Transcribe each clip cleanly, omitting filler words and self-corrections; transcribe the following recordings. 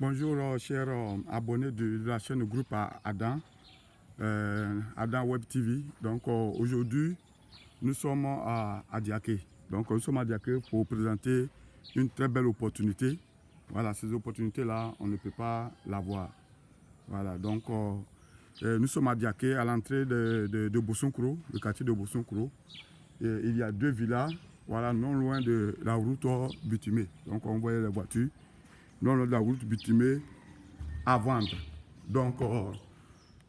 Bonjour chers abonnés de la chaîne groupe Adam, Adam Web TV. Donc aujourd'hui, nous sommes à Diaké. Donc nous sommes à Diaké pour présenter une très belle opportunité. Voilà, ces opportunités-là, on ne peut pas l'avoir. Voilà, donc nous sommes à Diaké, à l'entrée de Bossonkro, le quartier de Bossonkro. Il y a deux villas, voilà, non loin de la route bitumée. Donc on voit les voitures. Non loin de la route bitumée à vendre. Donc,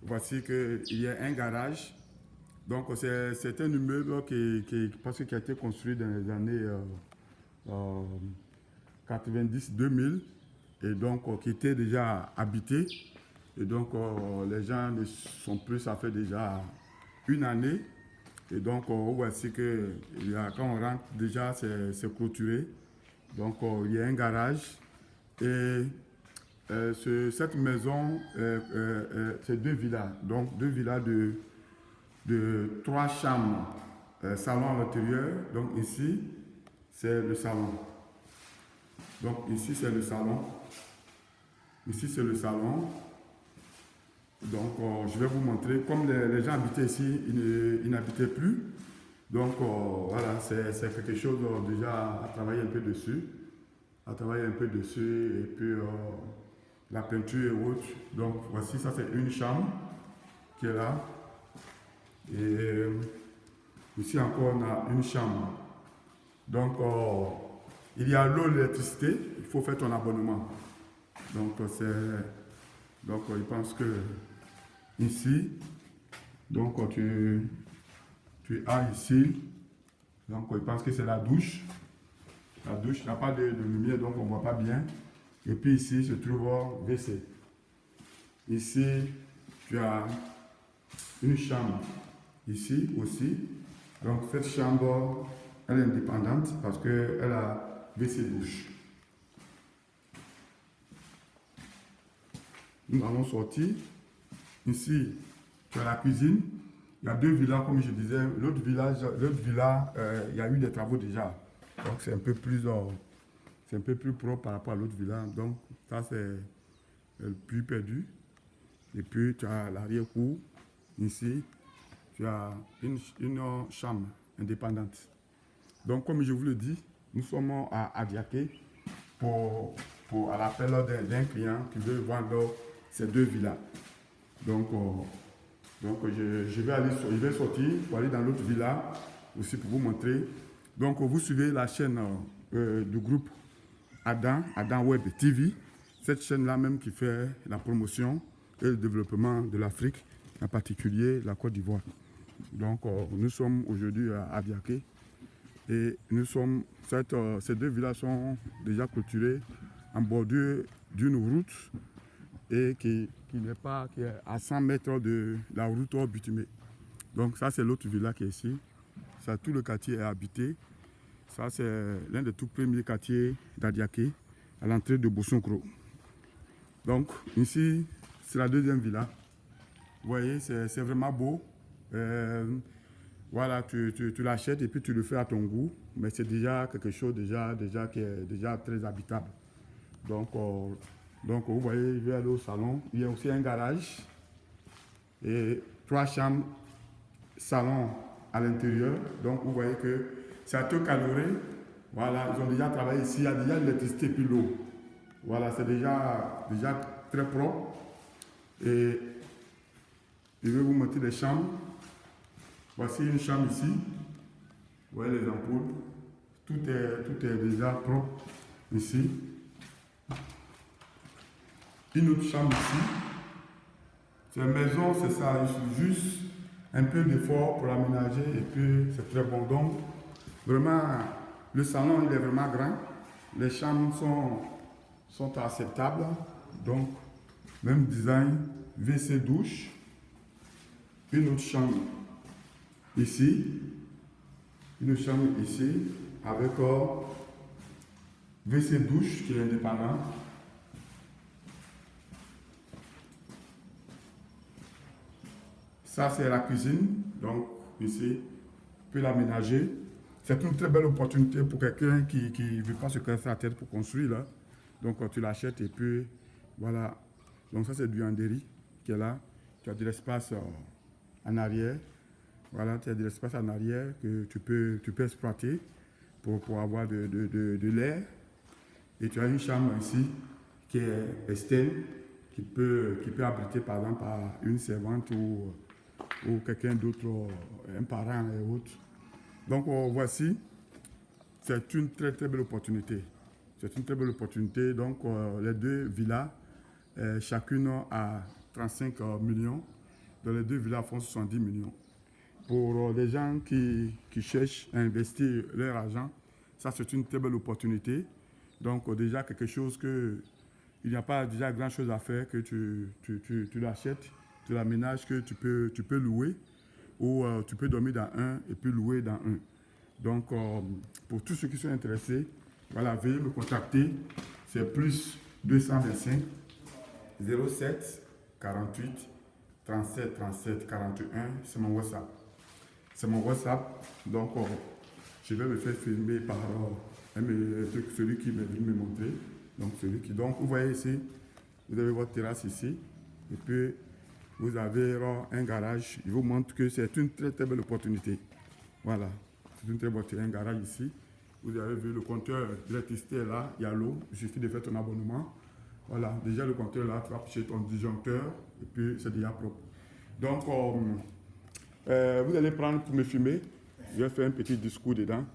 voici qu'il y a un garage. Donc, c'est un immeuble qui a été construit dans les années 90-2000 et donc qui était déjà habité. Et donc, les gens ne sont plus, ça fait déjà une année. Et donc, voici que quand on rentre, déjà, c'est clôturé. Donc, il y a un garage. Et cette maison, c'est deux villas. Donc, deux villas de 3 chambres, salon à l'intérieur. Donc, ici, c'est le salon. Donc, ici, c'est le salon. Ici, c'est le salon. Donc, je vais vous montrer. Comme les gens habitaient ici, ils n'habitaient plus. Donc, voilà, c'est quelque chose déjà à travailler un peu dessus. Et puis, la peinture et autres. Donc, voici, ça c'est une chambre qui est là. Et ici encore, on a une chambre. Donc, il y a l'eau, l'électricité. Il faut faire ton abonnement. Donc, je pense que ici, donc, tu as ici. Donc, je pense que c'est la douche. La douche n'a pas de lumière, donc on ne voit pas bien. Et puis ici se trouve WC. Ici, tu as une chambre. Ici aussi. Donc cette chambre, elle est indépendante parce qu'elle a WC douche. Nous allons sortir. Ici, tu as la cuisine. Il y a deux villas, comme je disais. L'autre villa, il y a eu des travaux déjà. Donc c'est un peu plus propre par rapport à l'autre villa. Donc ça c'est le puits perdu. Et puis tu as l'arrière-cour. Ici, tu as une chambre indépendante. Donc comme je vous le dis, nous sommes à Diaké à l'appel d'un client qui veut vendre ces deux villas. Donc je vais sortir pour aller dans l'autre villa aussi pour vous montrer. Donc vous suivez la chaîne du groupe Adam Web TV, cette chaîne-là même qui fait la promotion et le développement de l'Afrique, en particulier la Côte d'Ivoire. Donc nous sommes aujourd'hui à Diaké et ces deux villas sont déjà clôturées en bordure d'une route et qui est à 100 mètres de la route bitumée. Donc ça c'est l'autre villa qui est ici. Ça, tout le quartier est habité. Ça, c'est l'un des tout premiers quartiers d'Adiaké, à l'entrée de Bossonkro. Donc, ici, c'est la deuxième villa. Vous voyez, c'est vraiment beau. Voilà, tu l'achètes et puis tu le fais à ton goût. Mais c'est déjà quelque chose qui est déjà très habitable. Donc, vous voyez, je vais aller au salon. Il y a aussi un garage et 3 chambres, salon à l'intérieur. Donc, vous voyez que c'est à tout caloré. Voilà, ils ont déjà travaillé ici. Il y a déjà l'électricité et puis l'eau. Voilà, c'est déjà très propre. Et je vais vous montrer les chambres. Voici une chambre ici. Vous voyez les ampoules. Tout est déjà propre ici. Une autre chambre ici. C'est une maison, c'est ça. Juste un peu d'effort pour l'aménager et puis c'est très bon. Donc, vraiment, le salon il est vraiment grand. Les chambres sont acceptables. Donc, même design, WC douche. Une autre chambre ici. Une chambre ici avec WC douche qui est indépendant. Ça, c'est la cuisine. Donc, ici, tu peux l'aménager. C'est une très belle opportunité pour quelqu'un qui ne veut pas se casser la tête pour construire. Là. Donc, tu l'achètes et puis Voilà. Donc ça, c'est du Andéry qui est là. Tu as de l'espace en arrière. Voilà, tu as de l'espace en arrière que tu peux exploiter pour avoir de l'air. Et tu as une chambre ici qui est externe, qui peut abriter par exemple une servante ou quelqu'un d'autre, un parent et autres. Donc voici, c'est une très très belle opportunité. C'est une très belle opportunité. Donc les deux villas, chacune a 35 millions. Dans les deux villas font 70 millions. Pour les gens qui cherchent à investir leur argent, ça c'est une très belle opportunité. Donc déjà quelque chose que il n'y a pas déjà grand chose à faire, que tu l'achètes, tu l'aménages, que tu peux louer ou tu peux dormir dans un et puis louer dans un. Donc pour tous ceux qui sont intéressés, voilà, veuillez me contacter. C'est plus 225 07 48 37 37 41. C'est mon WhatsApp. C'est mon WhatsApp. Donc je vais me faire filmer par celui qui m'a venu me montrer. Donc vous voyez ici, vous avez votre terrasse ici. Et puis vous avez un garage. Je vous montre que c'est une très très belle opportunité. Voilà. C'est une très bonne un garage ici. Vous avez vu le compteur d'électricité est là, il y a l'eau, il suffit de faire ton abonnement. Voilà, déjà le compteur là, tu vas picher ton disjoncteur et puis c'est déjà propre. Donc, vous allez prendre pour me filmer. Je vais faire un petit discours dedans.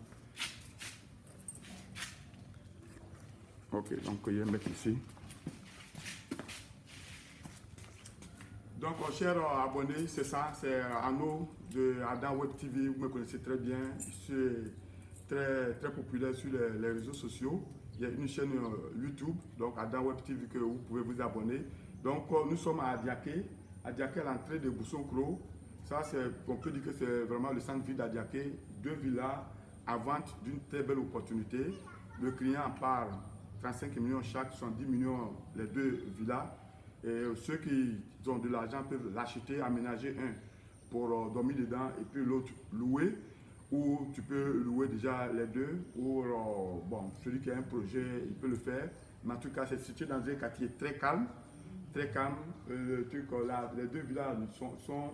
Ok, donc je vais mettre ici. Donc, chers abonnés, c'est ça, c'est Arnaud de Adam Web TV, vous me connaissez très bien. Je suis très, très populaire sur les réseaux sociaux. Il y a une chaîne YouTube, donc Adam Web TV, que vous pouvez vous abonner. Donc, nous sommes à Adiaké, à l'entrée de Boussounkro. Ça, on peut dire que c'est vraiment le centre-ville d'Adiaké. Deux villas à vente d'une très belle opportunité. Le client en parle 35 millions chaque, 70 millions les deux villas. Et ceux qui ont de l'argent peuvent l'acheter, aménager un pour dormir dedans et puis l'autre louer. Ou tu peux louer déjà les deux. Ou bon, celui qui a un projet, il peut le faire. Mais en tout cas, c'est situé dans un quartier très calme. Très calme. Là, les deux villas sont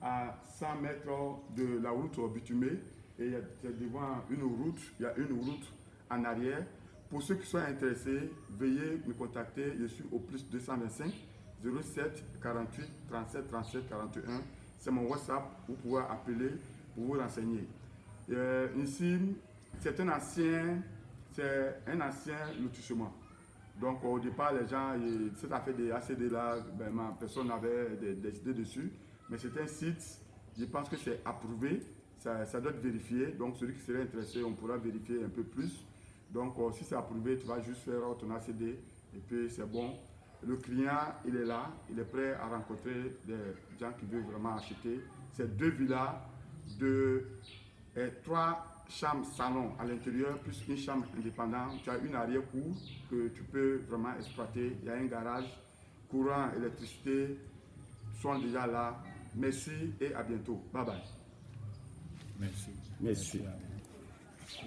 à 100 mètres de la route bitumée. Et devant une route, il y a une route en arrière. Pour ceux qui sont intéressés, veuillez me contacter. Je suis au plus 225 07 48 37 37 41. C'est mon WhatsApp. Vous pouvez appeler pour vous renseigner. Ici, c'est un ancien lotissement. Donc au départ, les gens, cette affaire des ACD là, personne n'avait des idées dessus. Mais c'est un site, je pense que c'est approuvé. Ça doit être vérifié. Donc celui qui serait intéressé, on pourra vérifier un peu plus. Donc si c'est approuvé, tu vas juste faire ton ACD et puis c'est bon. Le client, il est là, il est prêt à rencontrer des gens qui veulent vraiment acheter. C'est deux villas de 3 chambres salon à l'intérieur, plus une chambre indépendante. Tu as une arrière-cour que tu peux vraiment exploiter. Il y a un garage, courant, électricité sont déjà là. Merci et à bientôt. Bye bye. Merci. Merci. Merci.